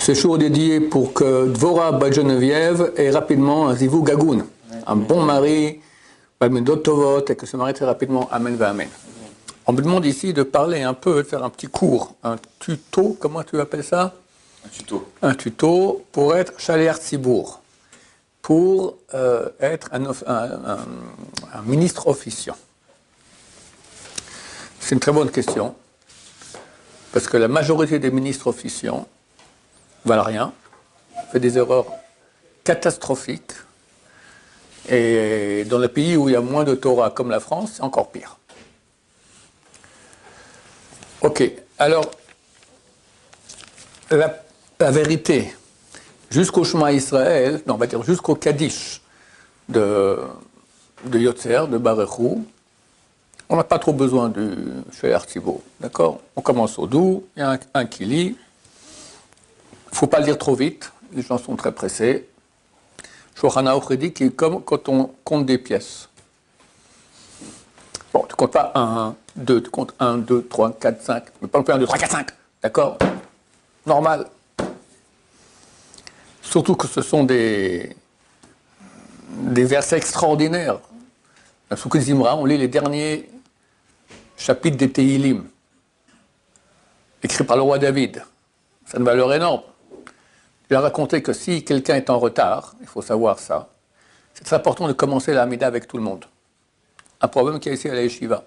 Ce jour dédié pour que Dvora Bat Geneviève ait rapidement un zivou gagoun, un bon mari, Balmedot Tovot, et que se marie très rapidement. Amen, va Amen. On me demande ici de parler un peu, de faire un petit cours, un tuto, comment tu appelles ça? Un tuto. Un tuto pour être Shaliach Tzibour, pour être un ministre officiant. C'est une très bonne question, parce que la majorité des ministres officiants valent rien, fait des erreurs catastrophiques, et dans les pays où il y a moins de Torah, comme la France, c'est encore pire. Ok, alors, la vérité, jusqu'au Shema Israël, non, on va dire jusqu'au Kaddish de Yotzer, de Barechou, on n'a pas trop besoin du Shaliach Tzibour, d'accord? On commence au doux, il y a un qui lit. Il ne faut pas le dire trop vite, les gens sont très pressés. Shulchan Aruch dit qu'il est comme quand on compte des pièces. Bon, tu ne comptes pas 1, 2, tu comptes 1, 2, 3, 4, 5, mais pas non plus 1, 2, 3, 4, 5, d'accord? Normal. Surtout que ce sont des versets extraordinaires. Dans Soukot Zimra, on lit les derniers chapitres des Tehillim, écrits par le roi David. Ça a une valeur énorme. Il a raconté que si quelqu'un est en retard, il faut savoir ça, c'est très important de commencer la Hamida avec tout le monde. Un problème qu'il y a ici à la Yeshiva.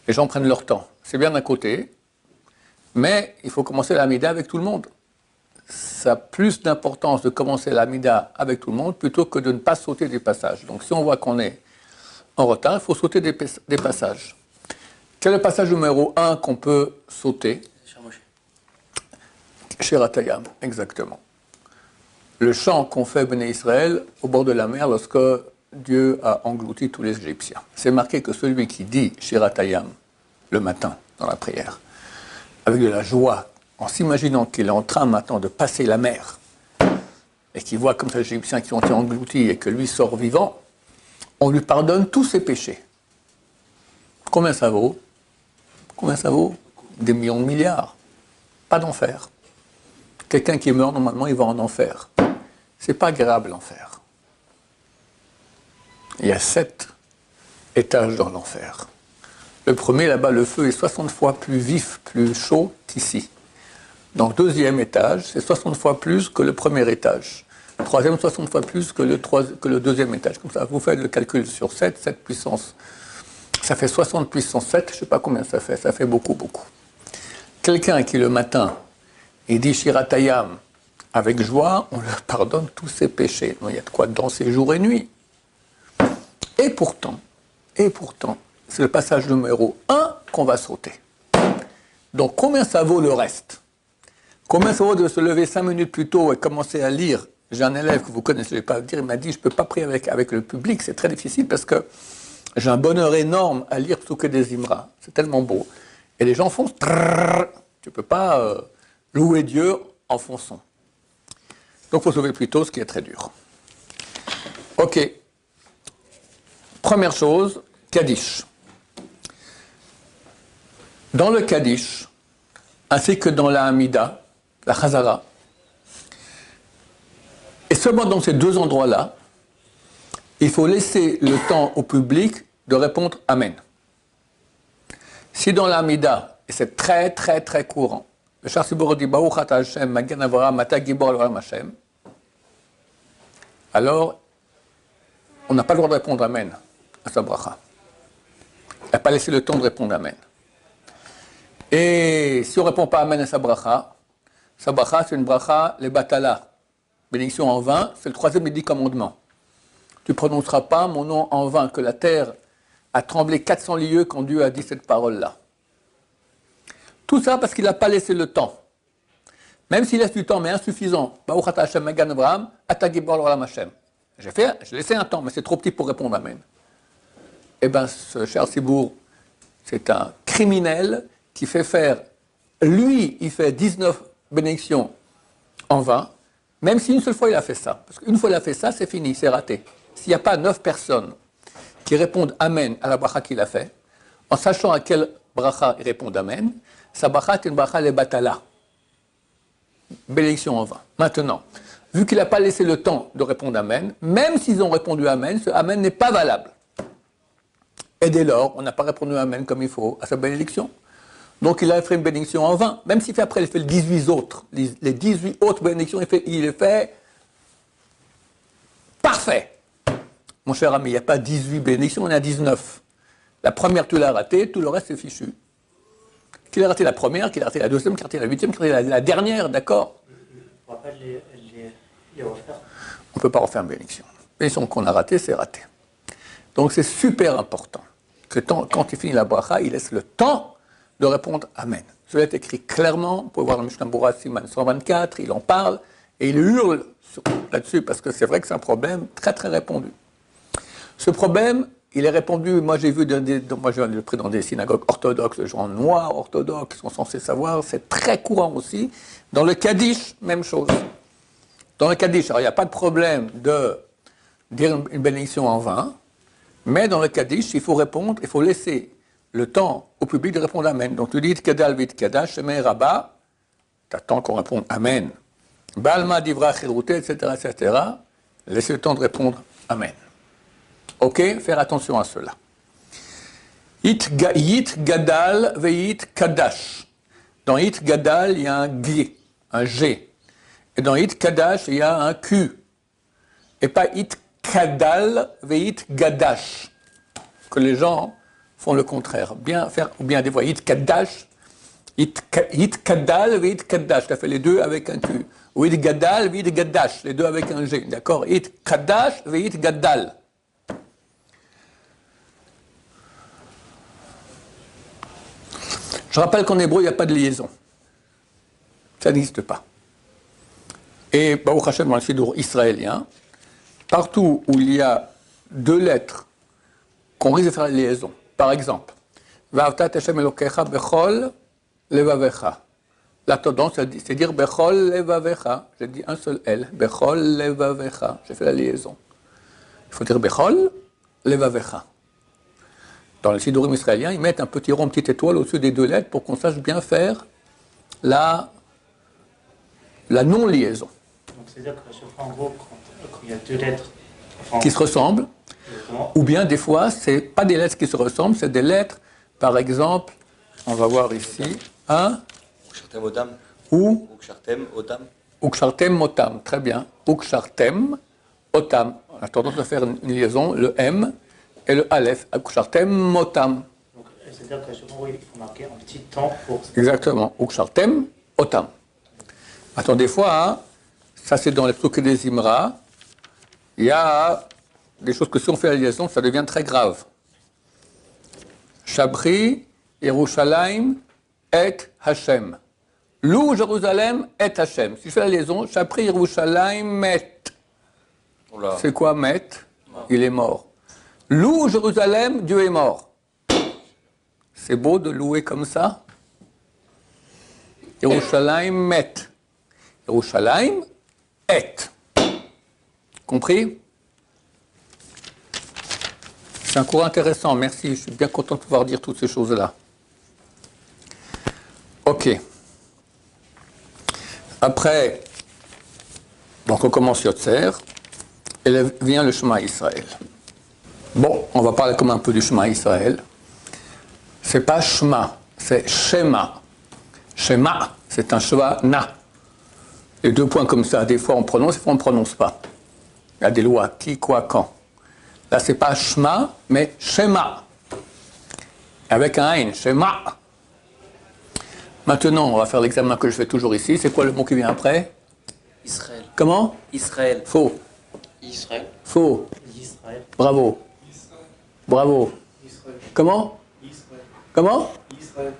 Les gens prennent leur temps. C'est bien d'un côté, mais il faut commencer la Hamida avec tout le monde. Ça a plus d'importance de commencer la Hamida avec tout le monde plutôt que de ne pas sauter des passages. Donc si on voit qu'on est en retard, il faut sauter des passages. Quel est le passage numéro 1 qu'on peut sauter? Shiratayam, exactement. Le chant qu'on fait Béné Israël au bord de la mer lorsque Dieu a englouti tous les Égyptiens. C'est marqué que celui qui dit Shiratayam le matin dans la prière, avec de la joie, en s'imaginant qu'il est en train maintenant de passer la mer, et qu'il voit comme ça les Égyptiens qui ont été engloutis et que lui sort vivant, on lui pardonne tous ses péchés. Combien ça vaut? Combien ça vaut? Des millions de milliards. Pas d'enfer. Quelqu'un qui meurt, normalement, il va en enfer. C'est pas agréable, l'enfer. Il y a 7 étages dans l'enfer. Le premier, là-bas, le feu est 60 fois plus vif, plus chaud qu'ici. Donc, deuxième étage, c'est 60 fois plus que le premier étage. Troisième, 60 fois plus que le deuxième étage. Comme ça, vous faites le calcul sur 7 puissance. Ça fait 60 puissance 7, je ne sais pas combien ça fait beaucoup, beaucoup. Quelqu'un qui, le matin, il dit Shiratayam avec joie, on leur pardonne tous ses péchés. Donc, il y a de quoi danser jour et nuit. Et pourtant, c'est le passage numéro 1 qu'on va sauter. Donc, combien ça vaut le reste? Combien ça vaut de se lever 5 minutes plus tôt et commencer à lire? J'ai un élève que vous connaissez, je ne vais pas le dire, il m'a dit, je ne peux pas prier avec le public, c'est très difficile parce que j'ai un bonheur énorme à lire Psuké des Imra. C'est tellement beau. Et les gens font... Tu ne peux pas louer Dieu en fonçant. Donc, il faut se lever plus tôt, ce qui est très dur. Ok. Première chose, Kaddish. Dans le Kaddish, ainsi que dans la Hamida, la Chazara, et seulement dans ces deux endroits-là, il faut laisser le temps au public de répondre Amen. Si dans la Hamida, et c'est très très très courant, le Shar Tzibour dit Baruch ata Hashem, Magen Avraham, Ata Gibor Elohim Hashem, alors on n'a pas le droit de répondre Amen à sa bracha. Il n'a pas laissé le temps de répondre Amen. Et si on ne répond pas Amen à sa bracha, c'est une bracha, les batala, bénédiction en vain, c'est le troisième des 10 commandements. Tu ne prononceras pas mon nom en vain, que la terre a tremblé 400 lieues quand Dieu a dit cette parole-là. Tout ça parce qu'il n'a pas laissé le temps. Même s'il laisse du temps, mais insuffisant. Baruch ata Hashem Magen Avraham, ata Gibor Elohim Hashem. J'ai laissé un temps, mais c'est trop petit pour répondre Amen. Eh bien, ce cher Tzibour, c'est un criminel qui fait faire, lui, il fait 19 bénédictions en vain, même si une seule fois il a fait ça. Parce qu'une fois il a fait ça, c'est fini, c'est raté. S'il n'y a pas 9 personnes qui répondent Amen à la bracha qu'il a fait, en sachant à quelle bracha ils répondent Amen, sa bracha est une bracha les batala. bénédiction en vain. Maintenant, vu qu'il n'a pas laissé le temps de répondre Amen, même s'ils ont répondu Amen, ce Amen n'est pas valable. Et dès lors, on n'a pas répondu Amen comme il faut à sa bénédiction. Donc il a fait une bénédiction en vain. Même s'il fait après, il fait les 18 autres. Les 18 autres bénédictions, il les fait parfait. Mon cher ami, il n'y a pas 18 bénédictions, il y en a 19. La première, tu l'as ratée, tout le reste, c'est fichu. Qu'il a raté la première, qu'il a raté la deuxième, qu'il a raté la huitième, qu'il a raté la dernière, d'accord? On ne pourra pas les refaire. On ne peut pas refaire une bénédiction. Bénédiction qu'on a ratée, c'est raté. Donc c'est super important que quand il finit la bracha, il laisse le temps de répondre Amen. Cela est écrit clairement, vous pouvez voir dans Mishnah Berurah Siman 124, il en parle, et il hurle là-dessus, parce que c'est vrai que c'est un problème très très répandu. Ce problème, il est répandu, moi j'ai vu, moi j'ai pris dans des synagogues orthodoxes, des gens noirs orthodoxes qui sont censés savoir, c'est très courant aussi. Dans le Kaddish, même chose. Dans le Kaddish, alors il n'y a pas de problème de dire une bénédiction en vain, mais dans le Kaddish, il faut répondre, il faut laisser le temps au public de répondre Amen. Donc tu dis Tkadal vit Kadash, Shemei Rabba, tu attends qu'on réponde Amen. Balma divra chirute, etc., etc. Laissez le temps de répondre Amen. Ok, faire attention à cela. It gadal veit kadash. Dans it gadal, il y a un G, un G. Et dans it kadash, il y a un Q. Et pas it kadal veit gadash. Que les gens font le contraire. Bien faire, ou bien des fois it kadash, it kadal veit kadash. Tu as fait les deux avec un Q. Ou it gadal veit gadash, les deux avec un G. D'accord? It kadash veit gadal. Je rappelle qu'en hébreu, il n'y a pas de liaison. Ça n'existe pas. Et, Baruch Hashem, dans le Sidour israélien, partout où il y a deux lettres qu'on risque de faire la liaison, par exemple, Va'avtat Hashem Elokecha bechol levavecha. La tendance, c'est dire bechol levavecha. J'ai dit un seul L, bechol levavecha. J'ai fait la liaison. Il faut dire bechol levavecha. Dans le sidourim israélien, ils mettent un petit rond, une petite étoile au-dessus des deux lettres pour qu'on sache bien faire la non-liaison. Donc c'est-à-dire que chaque fois, en gros, quand il y a deux lettres qui se ressemblent, ou bien des fois, ce n'est pas des lettres qui se ressemblent, c'est des lettres, par exemple, on va voir ici, hein, Ukshartem Otam. Ou Ukshartem Otam. Ukshartem Otam, très bien. Ukshartem Otam. On a tendance à faire une liaison, le M et le Aleph, Ukshartem Otam. Donc c'est-à-dire qu'à chaque fois, il faut marquer un petit temps pour... Exactement, Ukshartem Otam. Attends, des fois, hein, ça c'est dans les Psukim des Imra, il y a des choses que si on fait la liaison, ça devient très grave. Shabri, Yerushalayim, et Hashem. Lou, Jérusalem, et Hashem. Si je fais la liaison, Shabri, Yerushalayim, met. C'est quoi met? Il est mort. Lou, Jérusalem, Dieu est mort. C'est beau de louer comme ça. Yerushalayim, met. Yerushalayim, et. Compris? C'est un cours intéressant, merci. Je suis bien content de pouvoir dire toutes ces choses-là. Ok. Après, donc on commence Yotzer, et là vient le Shema Israël. Bon, on va parler comme un peu du Shema Israël. C'est pas Shema, c'est Shema. Shema, c'est un Shema. Les deux points comme ça, des fois on prononce, des fois on ne prononce pas. Il y a des lois, qui, quoi, quand. Là, c'est pas Shema, mais Shema. Avec un Ain, Shema. Maintenant, on va faire l'examen que je fais toujours ici. C'est quoi le mot qui vient après? Israël. Comment? Israël. Faux. Israël. Faux. Israël. Bravo. Israël. Bravo. Israël. Comment? Israël. Comment? Israël.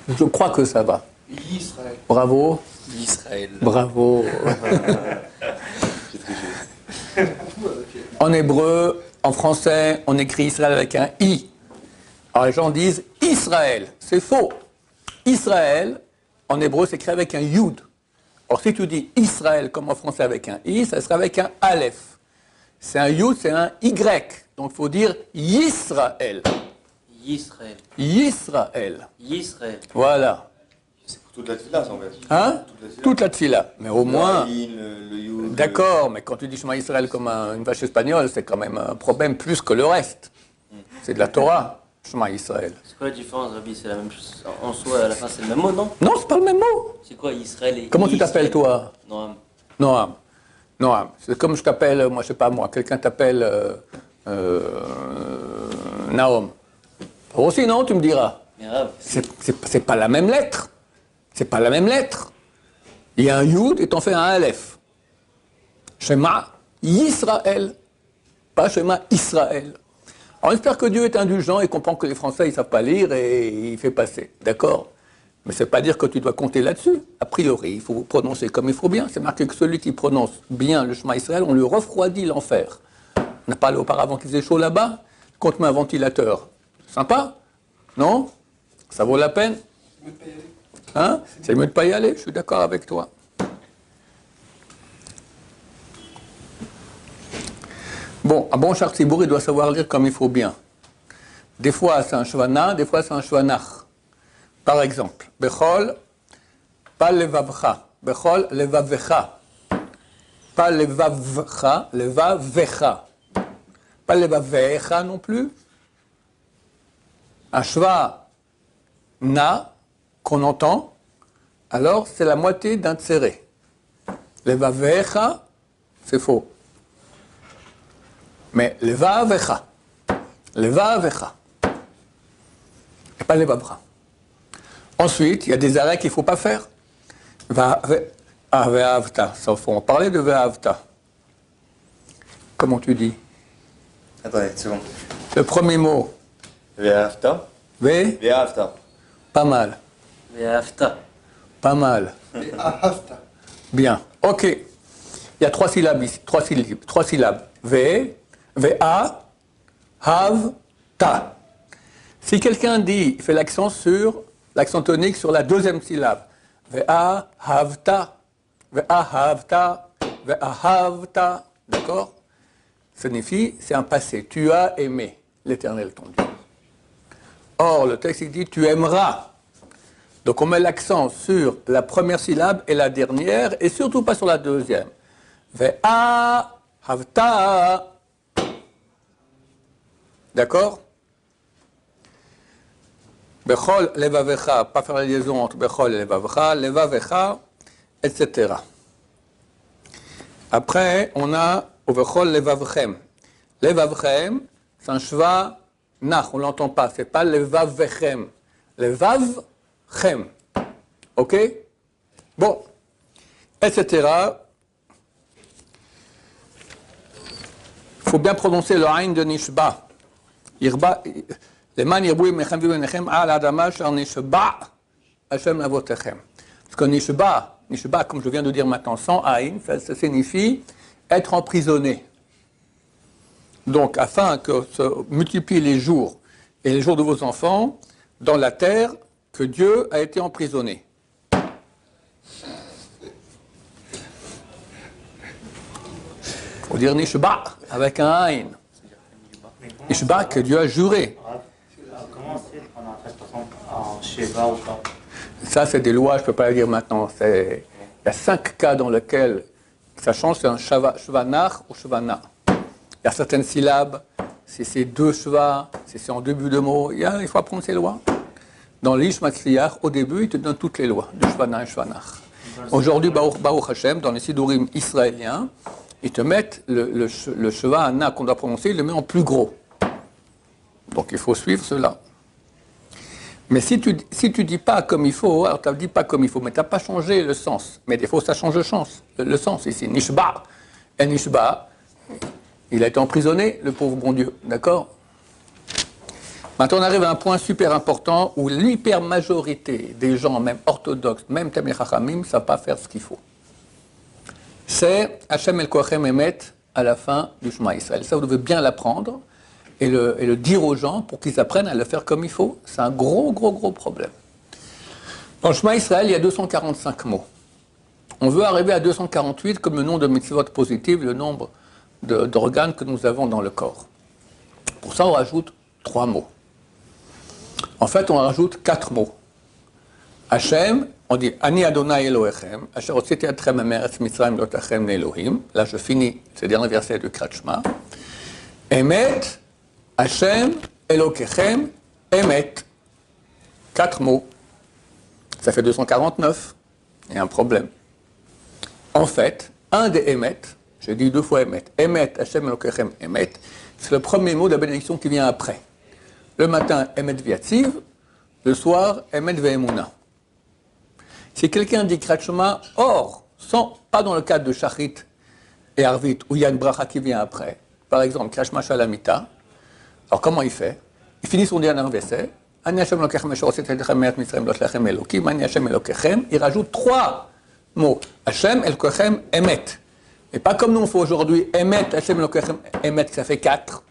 Je crois que ça va. Israël. Bravo. Israël. Bravo. En hébreu, en français, on écrit Israël avec un I. Alors les gens disent Israël. C'est faux. Israël, en hébreu, c'est écrit avec un Yud. Alors si tu dis Israël comme en français avec un I, ça sera avec un Aleph. C'est un Yud, c'est un Y. Donc il faut dire Yisraël. Israël. Yisraël. Israël. Voilà. Toute la tefila, en fait. Hein? Toute la tefila. Toute la tefila. Mais au moins... Le yud, D'accord, mais quand tu dis Shema Israël comme une vache espagnole, c'est quand même un problème plus que le reste. C'est de la Torah, Shema Israël. C'est quoi la différence, Rabbi? C'est la même chose. En soi, à la fin, c'est le même mot, non? Non, c'est pas le même mot. C'est quoi Israël et Comment tu t'appelles, toi? Non. Noam. Noam. C'est comme je t'appelle, moi, je sais pas moi, quelqu'un t'appelle Naom. Toi aussi, non, tu me diras. Mais Rav, C'est pas la même lettre. C'est pas la même lettre. Il y a un Yud et t'en fais un Aleph. Shema Yisraël. Pas Shema Israël. Alors, j'espère que Dieu est indulgent et comprend que les Français, ils ne savent pas lire et il fait passer. D'accord? Mais ça ne veut pas dire que tu dois compter là-dessus. A priori, il faut prononcer comme il faut bien. C'est marqué que celui qui prononce bien le Shema Israël, on lui refroidit l'enfer. On a parlé auparavant qu'il faisait chaud là-bas. Compte-moi un ventilateur. Sympa? Non? Ça vaut la peine? Hein? C'est mieux de ne pas y aller, je suis d'accord avec toi. Bon, un bon chartibour, il doit savoir lire comme il faut bien. Des fois, c'est un shvana, des fois, c'est un shvanach. Par exemple, Bechol, pas levavcha. Bechol, levavecha. Pas levavcha, levavecha. Pas levavecha non plus. Un shva na qu'on entend, alors c'est la moitié d'un tséré. Levavecha, c'est faux. Mais levavecha. Levavecha. Et pas levavcha. Ensuite, il y a des arrêts qu'il ne faut pas faire. Ve'avta. Ça, il faut en parler de ve'avta. Comment tu dis? Attendez, une seconde. Le premier mot. Ve'afta. Ve, Ve'afta. pas mal. Ve'afta. Pas mal. Bien. Ok. Il y a trois syllabes ici. Trois syllabes. Ve, ve'a, hav, ta. Si quelqu'un dit, il fait l'accent tonique sur la deuxième syllabe. Ve'a, havta, ve'a, havta, ve'a, havta. D'accord? Signifie, c'est un passé. Tu as aimé l'Éternel ton Dieu. Or, le texte il dit, tu aimeras. Donc, on met l'accent sur la première syllabe et la dernière, et surtout pas sur la deuxième. Ve'a, havta. D'accord? Bechol, levavecha, pas faire la liaison entre Bechol et levavecha, levavecha, etc. Après, on a au Bechol levavchem. Levavchem, c'est un shva nach, on ne l'entend pas, c'est pas levavchem. Levavchem. Ok? Bon, etc. Il faut bien prononcer le Ain de Nishba. Leman yirbu mechem v'benechem al adama shar nishba Hashem avotechem. Parce que nishba, comme je viens de dire maintenant, sans aïn, ça signifie être emprisonné. Donc, afin que se multiplient les jours et les jours de vos enfants dans la terre que Dieu a été emprisonné. Il faut dire nishba avec un aïn. Nishba que Dieu a juré. Comment c'est qu'on a fait par exemple en Sheva ou pas? Ça, c'est des lois, je ne peux pas le dire maintenant. Il y a 5 cas dans lesquels ça change, c'est un shvanach ou shvana. Il y a certaines syllabes, si c'est 2 shva, si c'est en début de mot, il faut apprendre ces lois. Dans l'Ish Matzliach, au début, il te donne toutes les lois de shvana et shvanach. Aujourd'hui, Baruch Hashem, dans les sidurim israéliens, ils te mettent le shvana qu'on doit prononcer, ils le mettent en plus gros. Donc il faut suivre cela. Mais si tu dis pas comme il faut, alors tu ne dis pas comme il faut, mais tu n'as pas changé le sens. Mais des fois, ça change le sens ici. Nishba. Et Nishba, il a été emprisonné, le pauvre bon Dieu. D'accord? Maintenant, on arrive à un point super important où l'hyper-majorité des gens, même orthodoxes, même Tamil Chachamim, ne savent pas faire ce qu'il faut. C'est Hashem El Koachem Emet à la fin du Shema Israël. Ça, vous devez bien l'apprendre. Et le dire aux gens pour qu'ils apprennent à le faire comme il faut. C'est un gros problème. Dans le Shema Israël, il y a 245 mots. On veut arriver à 248 comme le nombre de mitzvot positives, le nombre d'organes que nous avons dans le corps. Pour ça, on rajoute 3 mots. En fait, on rajoute 4 mots. Hachem, On dit Ani Adonai Elohechem, Asher hotziti atchem me'eretz Mitzrayim lotachem le'Elohim. Là, je finis ce dernier verset du Kriyat Shema. Emet, Hashem, Elokechem, Emet. 4 mots. Ça fait 249. Il y a un problème. En fait, un des Emet, j'ai dit 2 fois Emet, Emet, Hashem, Elokechem, Emet, c'est le premier mot de la bénédiction qui vient après. Le matin, Emet Viatziv, le soir, Emet Ve'emuna. Si quelqu'un dit Kriyat Shema, or, pas dans le cadre de Shachrit et Arvit, où il y a une bracha qui vient après, par exemple, Kriyat Shema Shalamita, alors comment il fait? Il finit son dernier verset, Ani Hashem Elokechem, Asher hotziti atchem me'eretz Mitzrayim lotachem le'Elohim, Ani Hashem Elokechem, il rajoute 3 mots, Hashem Elokechem Emet. Et pas comme nous on fait aujourd'hui, Emet, Hashem Elokechem Emet, ça fait 4.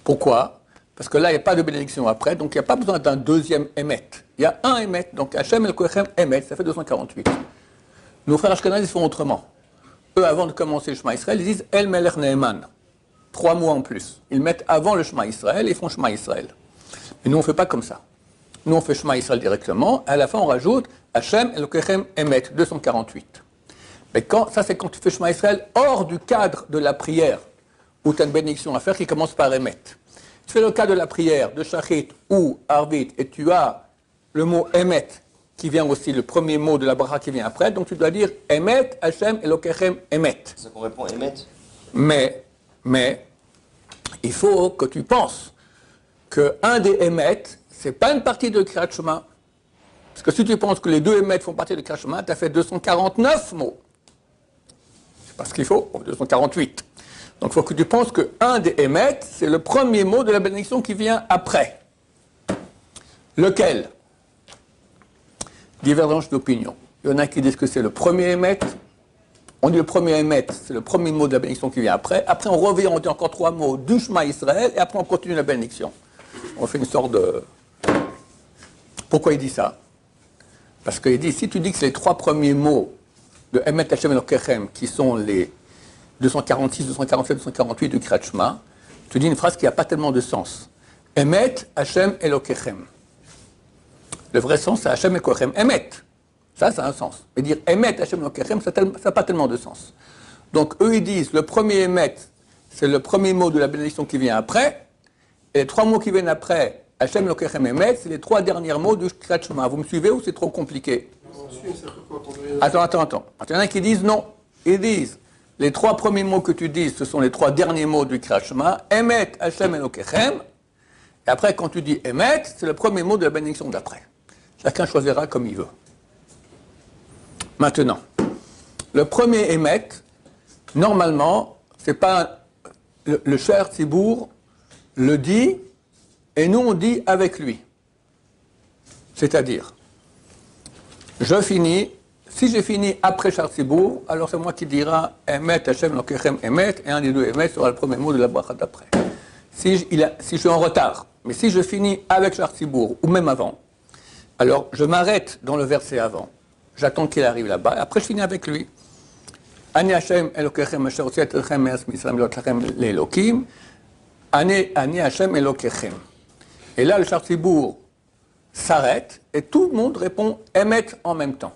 Pourquoi? Parce que là, il n'y a pas de bénédiction après, donc il n'y a pas besoin d'un deuxième Emet. Il y a un Emet, donc Hashem Elokechem Emet, ça fait 248. Nos frères Ashkenazes, ils font autrement. Eux, avant de commencer le Shema Israël, ils disent El Melech Ne'eman. 3 mots en plus. Ils mettent avant le Shema Israël et ils font Shema Israël. Mais nous, on ne fait pas comme ça. Nous, on fait Shema Israël directement. À la fin, on rajoute Hashem Elokechem Emet, 248. Mais ça, c'est quand tu fais Shema Israël hors du cadre de la prière, où tu as une bénédiction à faire qui commence par Emet. Tu fais le cas de la prière, de Shachrit ou Arvit, et tu as le mot Emet, qui vient aussi, le premier mot de la bracha qui vient après, donc tu dois dire Emet, Hashem, Elokechem, Emet. C'est ça qu'on répond, Emet. Mais, il faut que tu penses qu'un des Emet, c'est pas une partie de Kriyat Shema. Parce que si tu penses que les 2 Emet font partie de Kriyat Shema, tu as fait 249 mots. C'est pas ce qu'il faut, 248. Donc il faut que tu penses qu'un des Emet, c'est le premier mot de la bénédiction qui vient après. Lequel? Divergence d'opinion. Il y en a qui disent que c'est le premier Emet. On dit le premier Emet, c'est le premier mot de la bénédiction qui vient après. Après on revient, on dit encore 3 mots du Shema Israël, et après on continue la bénédiction. On fait une sorte de... Pourquoi il dit ça? Parce qu'il dit, si tu dis que c'est les 3 premiers mots de Emet, Hashem, Elokechem, qui sont les 246, 247, 248 du Kriyat Shema, tu dis une phrase qui n'a pas tellement de sens. Emet, Hashem, Elokechem. Le vrai sens, c'est Hashem, Elokechem, Emet. Ça a un sens. Mais dire Emet, Hashem, Elokechem, ça n'a pas tellement de sens. Donc, eux, ils disent, le premier Emet, c'est le premier mot de la bénédiction qui vient après, et les 3 mots qui viennent après, Hashem, Elokechem, Emet, c'est les 3 derniers mots du Kriyat Shema. Vous me suivez ou c'est trop compliqué? Attends. Il y en a qui disent non. Ils disent, les 3 premiers mots que tu dis, ce sont les 3 derniers mots du Kriyat Shema, Emet, Hashem, Elokechem, et après, quand tu dis Emet, c'est le premier mot de la bénédiction d'après. Chacun choisira comme il veut. Maintenant, le premier Emet, normalement, c'est pas le cher Tzibour le dit, et nous on dit avec lui. C'est-à-dire, si j'ai fini après cher Tzibour, alors c'est moi qui dira Emet, Hashem, Elokechem, Emet, et un des 2 Emet sera le premier mot de la bracha d'après. Si je suis en retard, mais si je finis avec cher Tzibour, ou même avant, alors je m'arrête dans le verset avant. J'attends qu'il arrive là-bas, et après je finis avec lui. Ani Hashem Elokechem Asher hotziti atchem me'eretz Mitzrayim lotachem le'Elohim. Ani Hashem Elokechem. Et là, le cher Tzibour s'arrête, et tout le monde répond Emet en même temps.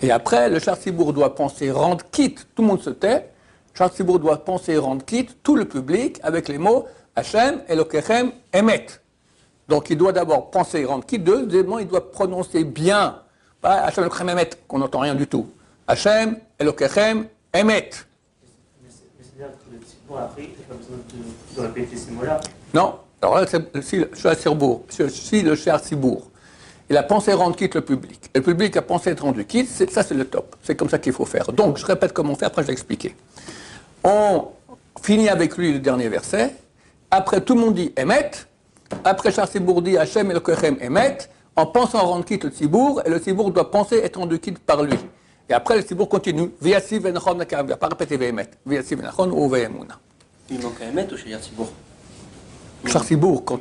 Et après, le cher Tzibour doit penser rendre quitte, tout le monde se tait. Le cher Tzibour doit penser rendre quitte, tout le public, avec les mots Hashem Elokechem Emet. Donc il doit d'abord penser rendre quitte, deuxièmement il doit prononcer bien, pas Hashem Elokechem Emet, qu'on n'entend rien du tout. Hashem Elokechem Emet. Mais c'est-à-dire que le Tzibour après, il n'y a pas besoin de répéter ces mots-là. Non, alors là, si le cher Tzibour, il a pensé rendre quitte le public, et le public a pensé être rendu quitte, ça c'est le top, c'est comme ça qu'il faut faire. Donc je répète comment on fait, après je vais expliquer. On finit avec lui le dernier verset, après tout le monde dit Emet, après cher Tzibour dit Hashem Elokechem Emet, en pensant rendre quitte le Tzibour, et le Tzibour doit penser être rendu quitte par lui. Et après le Tzibour continue, Viatziv Venachon Nakav, il ne va pas répéter Ve'emet, Viatziv Venachon ou Ve'emuna. Il manque un Emet ou chez Tzibour? Cher Tzibour, quand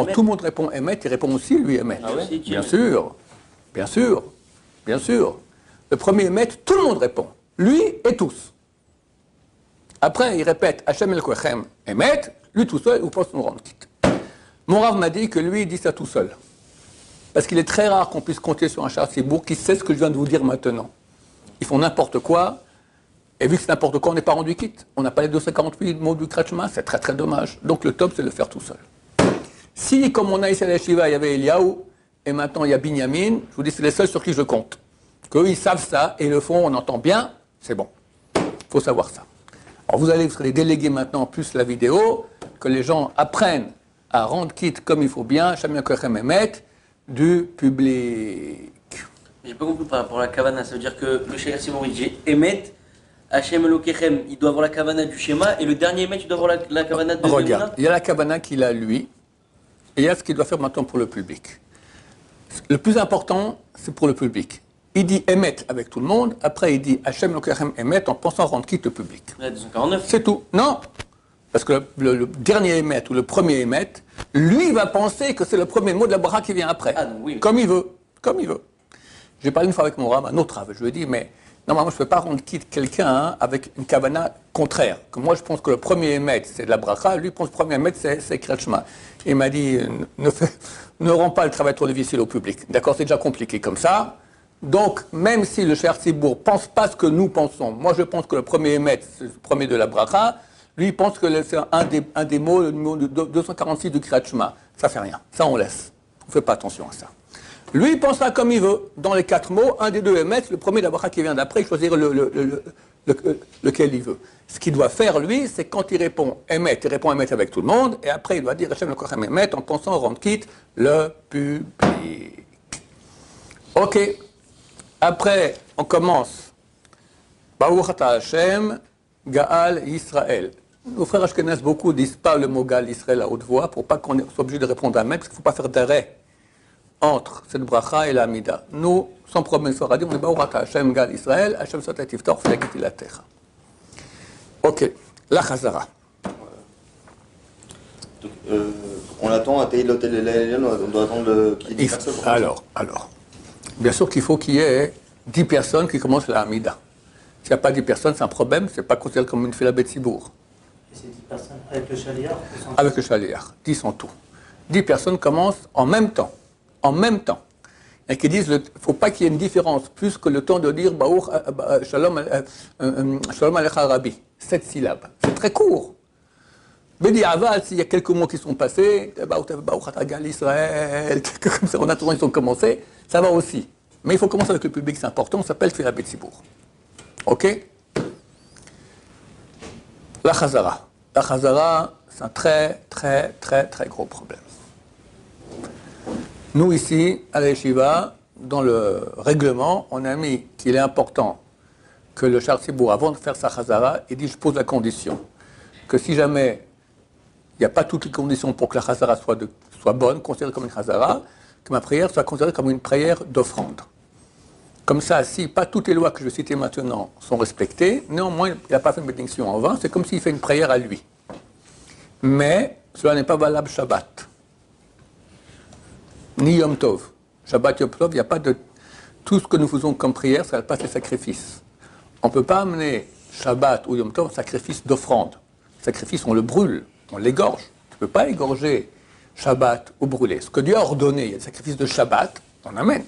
tout le monde répond Emet, il répond aussi lui Emet. Ah ouais? Bien sûr. Le premier Emet, tout le monde répond. Lui et tous. Après, il répète Hashem Elokechem Emet, lui tout seul, ou pense nous rendre quitte. Mon Rav m'a dit que lui, il dit ça tout seul. Parce qu'il est très rare qu'on puisse compter sur un Shahar Tzibour qui sait ce que je viens de vous dire maintenant. Ils font n'importe quoi, et vu que c'est n'importe quoi, on n'est pas rendu quitte. On n'a pas les 248 mots du Kratchma, c'est très très dommage. Donc le top, c'est de le faire tout seul. Si, comme on a ici à la Shiva, il y avait Eliaou, et maintenant il y a Binyamin, je vous dis, c'est les seuls sur qui je compte. Qu'eux, ils savent ça, et le font, on entend bien, c'est bon. Il faut savoir ça. Alors vous serez déléguer maintenant plus la vidéo, que les gens apprennent à rendre quitte comme il faut bien, Shamia Kochem Emet, du public. J'ai pas compris par rapport à la Kavana, ça veut dire que le Shahar Tzibour il dit Emet, Hachem Elokechem, il doit avoir la Kavana du schéma, et le dernier Emet, il doit avoir la Kavana de Regarde, Emouna. il y a la Kavana qu'il a lui, et il y a ce qu'il doit faire maintenant pour le public. Le plus important, c'est pour le public. Il dit Emet avec tout le monde, après il dit Hachem Elokechem Emet en pensant rendre quitte le public. Ouais, 249. C'est tout. Non, parce que le dernier Emet ou le premier Emet, lui va penser que c'est le premier mot de la bracha qui vient après. Ah, donc oui. Comme il veut. Comme il veut. J'ai parlé une fois avec mon rab, un autre rab, je lui ai dit, mais normalement je ne peux pas rendre quitte quelqu'un avec une kavana contraire. Que moi je pense que le premier Emet c'est de la bracha, lui pense que le premier Emet c'est Kratchma. Il m'a dit, ne rends pas le travail trop difficile au public. D'accord, c'est déjà compliqué comme ça. Donc, même si le Shahar Tzibour ne pense pas ce que nous pensons, moi je pense que le premier Emet, c'est le premier de la bracha, lui il pense que c'est un des mots, le numéro 246 du Kratchma. Ça fait rien, ça on laisse. On ne fait pas attention à ça. Lui il pensera comme il veut. Dans les 4 mots, un des deux Emet, le premier de la bracha qui vient d'après, il choisira lequel il veut. Ce qu'il doit faire lui, c'est quand il répond Emet avec tout le monde, et après il doit dire Hachem Elokechem Emet en pensant rendre quitte le public. Ok. Après, on commence. Baruch Ata Hashem, Gaal Israël. Nos frères Ashkenaz, beaucoup disent pas le mot Gaal Israël à haute voix pour pas qu'on soit obligé de répondre à même, parce qu'il ne faut pas faire d'arrêt entre cette bracha et la Amida. Nous, sans problème, on dit Baruch Ata Hashem, Gaal Israël, Hashem Sotat Tiftor, Flagit la terre. Ok, la Chazara. Donc, on attend à Teilot et Lélion, on doit attendre qu'il y ait 10 personnes. Alors. Bien sûr qu'il faut qu'il y ait 10 personnes qui commencent la Hamida. S'il n'y a pas 10 personnes, c'est un problème, ce n'est pas considéré comme une fila Betsibour. Et c'est 10 personnes avec le chaliard ou sans? Avec le chaliard, 10 en tout. 10 personnes commencent en même temps. En même temps. Et qui disent, il ne faut pas qu'il y ait une différence, plus que le temps de dire Shalom Alecha Rabbi. 7 syllabes. C'est très court. Bedi Aval, s'il y a quelques mots qui sont passés, Baruch Ata Gaal Israël, comme ça, en attendant, ils ont commencé, ça va aussi. Mais il faut commencer avec le public, c'est important, ça s'appelle Tfilah Betsibour. Ok? La Chazara. La Chazara, c'est un très, très, très, très gros problème. Nous, ici, à la Yeshiva, dans le règlement, on a mis qu'il est important que le Shahar Tzibour, avant de faire sa Chazara, il dit, je pose la condition, que si jamais il n'y a pas toutes les conditions pour que la Chazara soit bonne, considérée comme une Chazara, que ma prière soit considérée comme une prière d'offrande. Comme ça, si pas toutes les lois que je vais citer maintenant sont respectées, néanmoins, il n'a pas fait une bénédiction en vain, c'est comme s'il fait une prière à lui. Mais cela n'est pas valable Shabbat. Ni Yom Tov. Shabbat, Yom Tov, il n'y a pas de... Tout ce que nous faisons comme prière, ça passe les sacrifices. On ne peut pas amener Shabbat ou Yom Tov sacrifice d'offrande. Sacrifice, on le brûle, on l'égorge. Tu ne peux pas égorger Shabbat ou brûler. Ce que Dieu a ordonné, il y a des sacrifices de Shabbat, on amène.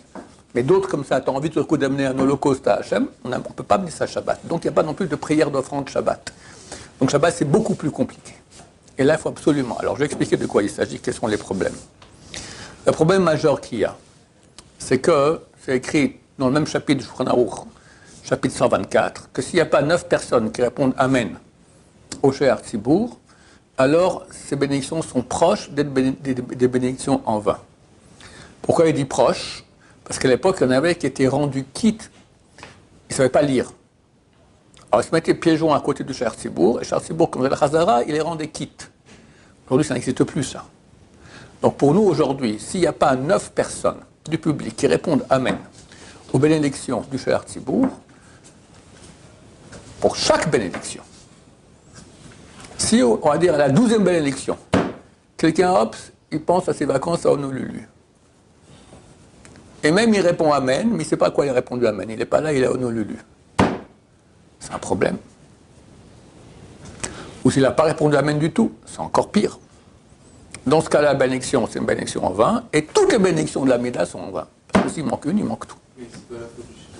Mais d'autres comme ça, tu as envie tout le coup d'amener un holocauste à Hachem, on ne peut pas amener ça Shabbat. Donc il n'y a pas non plus de prière d'offrande Shabbat. Donc Shabbat, c'est beaucoup plus compliqué. Et là, il faut absolument... Alors je vais expliquer de quoi il s'agit, quels sont les problèmes. Le problème majeur qu'il y a, c'est que, c'est écrit dans le même chapitre du Shulchan Aruch, chapitre 124, que s'il n'y a pas 9 personnes qui répondent Amen au Shahar Tzibour, alors ces bénédictions sont proches d'être des bénédictions en vain. Pourquoi il dit proches? Parce qu'à l'époque, il y en avait qui étaient rendus quittes, ils ne savaient pas lire. Alors ils se mettaient pieds joints à côté du Shahar Tzibour, et Shahar Tzibour, comme la Chazara, il les rendait quittes. Aujourd'hui, ça n'existe plus, ça. Donc pour nous, aujourd'hui, s'il n'y a pas 9 personnes du public qui répondent Amen aux bénédictions du Shahar Tzibour, pour chaque bénédiction, si on va dire à la 12e bénédiction, quelqu'un, hop, il pense à ses vacances à Honolulu. Et même il répond Amen, mais il ne sait pas à quoi il a répondu Amen. Il n'est pas là, il est à Honolulu. C'est un problème. Ou s'il n'a pas répondu Amen du tout, c'est encore pire. Dans ce cas-là, la bénédiction, c'est une bénédiction en vin, et toutes les bénédictions de la Mida sont en vin. Parce que s'il manque une, il manque tout. Mais c'est pas la faute du shayat.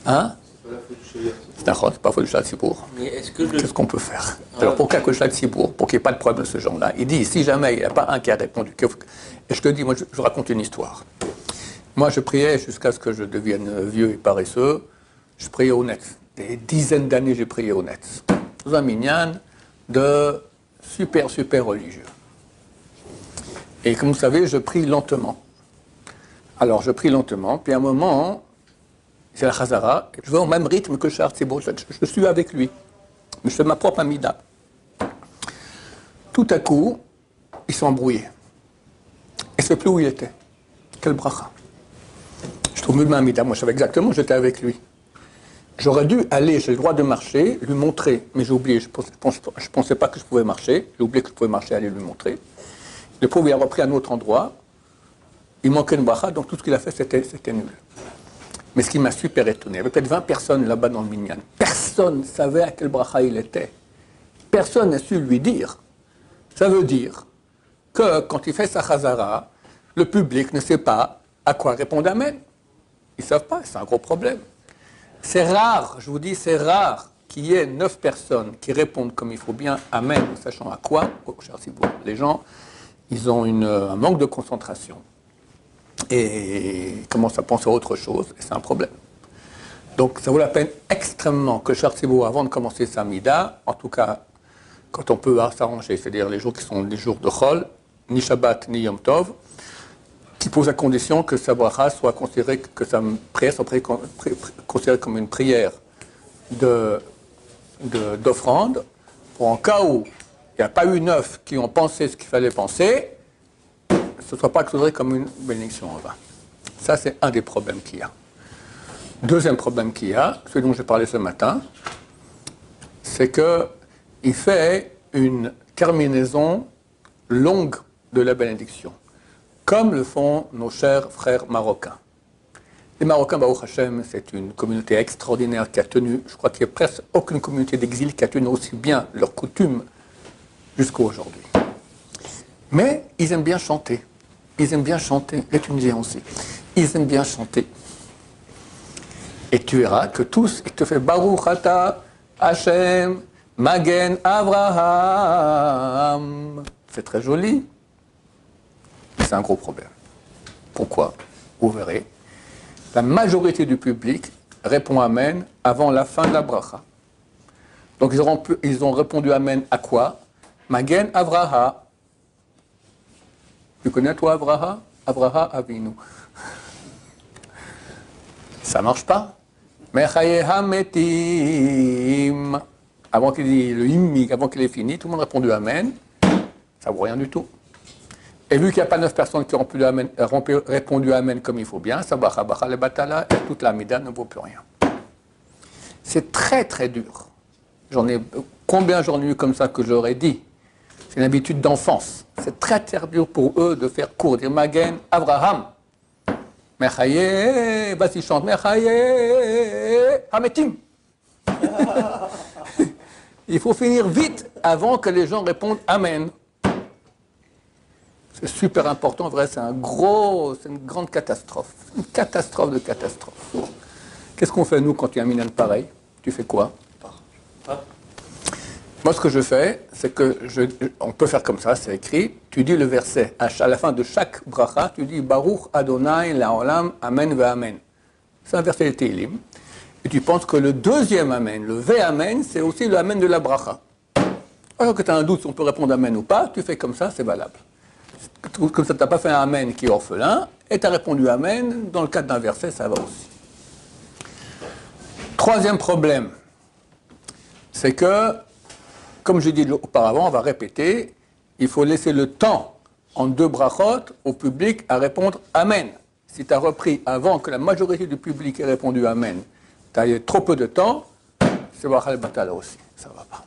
Hein? C'est pas la faute du shayat. C'est pas faute du Shabbat Sibour. Mais est-ce que Qu'est-ce qu'on peut faire? Alors, pour qu'il y ait Shabbat Sibour, pour qu'il n'y ait pas de problème de ce genre-là, il dit, si jamais il n'y a pas un qui a répondu, et je te dis, moi, je raconte une histoire. Moi, je priais jusqu'à ce que je devienne vieux et paresseux. Je priais au net. Des dizaines d'années, j'ai prié au net. Dans un minyan de super religieux. Et comme vous savez, je prie lentement. Alors, je prie lentement, puis à un moment, c'est la Chazara, je vais au même rythme que Shahar Tzibur, je suis avec lui. Mais je fais ma propre Amida. Tout à coup, il s'est embrouillé. Et je ne sais plus où il était. Quel bracha. Je trouve mieux ma Amida, moi je savais exactement, j'étais avec lui. J'aurais dû aller, j'ai le droit de marcher, lui montrer, mais j'ai oublié, je ne pensais pas que je pouvais marcher, j'ai oublié que je pouvais marcher, aller lui montrer. Le pauvre, il a repris un autre endroit, il manquait une bracha, donc tout ce qu'il a fait, c'était nul. Mais ce qui m'a super étonné, il y avait peut-être 20 personnes là-bas dans le minyan. Personne ne savait à quel bracha il était. Personne n'a su lui dire. Ça veut dire que quand il fait sa chazara, le public ne sait pas à quoi répondre Amen. Ils ne savent pas, c'est un gros problème. C'est rare, je vous dis, c'est rare qu'il y ait 9 personnes qui répondent comme il faut bien Amen, sachant à quoi, les gens, ils ont un manque de concentration. Et ils commencent à penser à autre chose, et c'est un problème. Donc ça vaut la peine extrêmement que Shahar Tzibur, avant de commencer sa Mida, en tout cas, quand on peut s'arranger, c'est-à-dire les jours qui sont des jours de Chol, ni Shabbat, ni Yom Tov, qui pose la condition que sa bracha soit considérée, que sa prière soit considérée comme une prière d'offrande, pour en cas où il n'y a pas eu 9 qui ont pensé ce qu'il fallait penser, ce ne soit pas considéré comme une bénédiction en vain. Ça, c'est un des problèmes qu'il y a. Deuxième problème qu'il y a, celui dont j'ai parlé ce matin, c'est qu'il fait une terminaison longue de la bénédiction, comme le font nos chers frères marocains. Les Marocains, Baruch Hashem, c'est une communauté extraordinaire qui a tenu, je crois qu'il n'y a presque aucune communauté d'exil qui a tenu aussi bien leurs coutumes jusqu'à aujourd'hui. Mais ils aiment bien chanter. Ils aiment bien chanter, les Tunisiens aussi. Ils aiment bien chanter. Et tu verras que tous, ils te font Baruch Ata Hashem Magen Avraham. C'est très joli, mais c'est un gros problème. Pourquoi? Vous verrez. La majorité du public répond Amen avant la fin de la bracha. Donc ils ont répondu Amen à quoi? Magen Avraham. Tu connais toi Avraham? Avraham Avinu. Ça marche pas. Mechayeha metim. Avant qu'il dise le hymne, avant qu'il ait fini, tout le monde a répondu Amen. Ça vaut rien du tout. Et vu qu'il n'y a pas 9 personnes qui ont répondu Amen comme il faut bien, ça bacha bacha le batala, et toute la mida ne vaut plus rien. C'est très très dur. Combien j'en ai eu comme ça que j'aurais dit? C'est une habitude d'enfance. C'est très très dur pour eux de faire court, dire Magen Avraham. Mechaye, vas-y chante, Mechaye Hametim. Il faut finir vite avant que les gens répondent Amen. C'est super important, en vrai, c'est une grande catastrophe. Une catastrophe de catastrophe. Qu'est-ce qu'on fait, nous, quand il y a un minyan pareil? Tu fais quoi? Moi, ce que je fais, c'est que on peut faire comme ça, c'est écrit. Tu dis le verset, à la fin de chaque bracha, tu dis Baruch Adonai Laolam Amen ve Amen. C'est un verset de Tehillim. Et tu penses que le deuxième Amen, le Ve Amen, c'est aussi le Amen de la bracha. Alors que tu as un doute si on peut répondre Amen ou pas, tu fais comme ça, c'est valable. Comme ça, tu n'as pas fait un Amen qui est orphelin, et tu as répondu Amen, dans le cadre d'un verset, ça va aussi. Troisième problème, c'est que, comme je dit auparavant, on va répéter, il faut laisser le temps en 2 brachot au public à répondre Amen. Si tu as repris avant que la majorité du public ait répondu Amen, tu as eu trop peu de temps, c'est Wachal Batala aussi, ça ne va pas.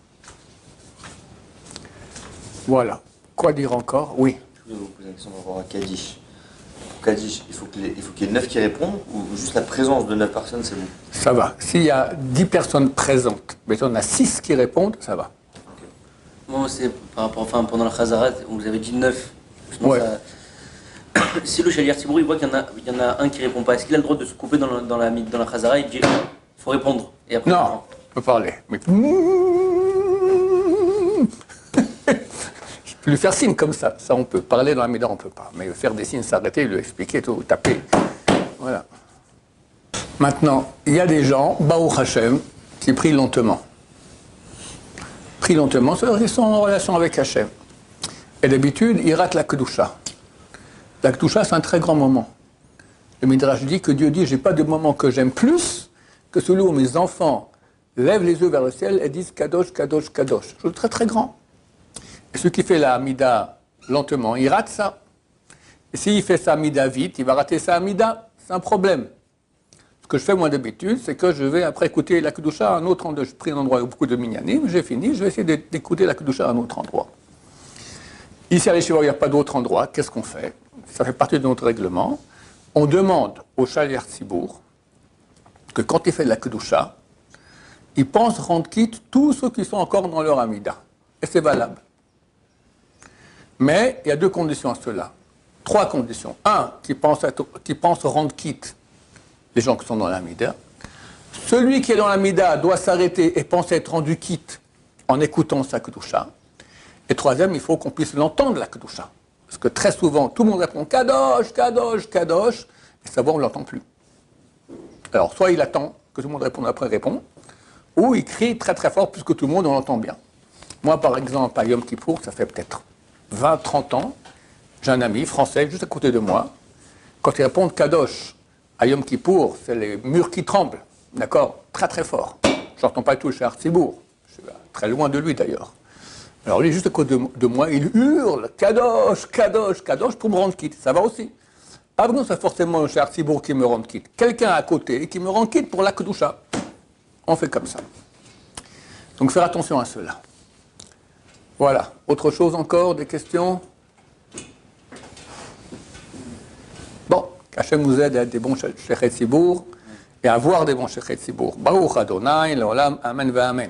Voilà. Quoi dire encore? Oui. Je voulais vous poser une question par rapport à Kaddish. Pour Kaddish, il faut qu'il y ait 9 qui répondent ou juste la présence de 9 personnes, c'est bon? Ça va. S'il y a 10 personnes présentes, mais on a 6 qui répondent, ça va. Okay. Moi, c'est par rapport, enfin, pendant la Khazara, vous avez dit 9. Sinon, Ouais. si le Shaliach Tzibour, il voit qu'il y en a un qui répond pas, est-ce qu'il a le droit de se couper dans la Khazara et de dire il faut répondre et après, Non, on peut parler. Mais... Je peux lui faire signe comme ça. Ça, on peut. Parler dans la Mida, on ne peut pas. Mais faire des signes, s'arrêter, lui expliquer, tout, taper. Voilà. Maintenant, il y a des gens, Baruch Hashem, qui prient lentement. Prient lentement, c'est-à-dire qu'ils sont en relation avec Hashem. Et d'habitude, ils ratent la Kedusha. La Kedusha, c'est un très grand moment. Le Midrash dit que Dieu dit, j'ai pas de moment que j'aime plus que celui où mes enfants lèvent les yeux vers le ciel et disent Kadosh, Kadosh, Kadosh. Chose très très grand. Et celui qui fait la Amida lentement, il rate ça. Et s'il fait sa Amida vite, il va rater sa Amida. C'est un problème. Ce que je fais moi d'habitude, c'est que je vais après écouter la Kedusha à un autre endroit. Je prie un endroit où il y a beaucoup de minyanim, j'ai fini, je vais essayer d'écouter la Kedusha à un autre endroit. Ici à l'Yeshiva, il n'y a pas d'autre endroit. Qu'est-ce qu'on fait? Ça fait partie de notre règlement. On demande au Shaliach Tzibour que quand il fait de la Kedusha, il pense rendre quitte tous ceux qui sont encore dans leur Amida. Et c'est valable. Mais il y a deux conditions à cela. Trois conditions. Un, qui pense rendre quitte les gens qui sont dans l'Amida. Celui qui est dans l'Amida doit s'arrêter et pense être rendu quitte en écoutant sa Kedusha. Et troisième, il faut qu'on puisse l'entendre, la Kedusha. Parce que très souvent, tout le monde répond Kadosh, Kadosh, Kadosh, et savoir on ne l'entend plus. Alors, soit il attend que tout le monde réponde après répond, ou il crie très très fort puisque tout le monde on l'entend bien. Moi, par exemple, à Yom Kippour, ça fait peut-être 20, 30 ans, j'ai un ami français juste à côté de moi. Quand il répond Kadosh à Yom Kippour, c'est les murs qui tremblent, d'accord? Très très fort. Je n'entends pas tout le Shaliach Tzibour. Je suis très loin de lui d'ailleurs. Alors lui, juste à côté de moi, il hurle Kadosh, Kadosh, Kadosh pour me rendre quitte. Ça va aussi. Pas besoin, c'est forcément le Shaliach Tzibour qui me rend quitte. Quelqu'un à côté qui me rend quitte pour la Kedusha. On fait comme ça. Donc faire attention à cela. Voilà. Autre chose encore, des questions? Bon, qu'Hachem nous aide à être des bons Shaliach Tzibour et à avoir des bons Shaliach Tzibour. Baruch Adonai, l'olam, amen, va amen.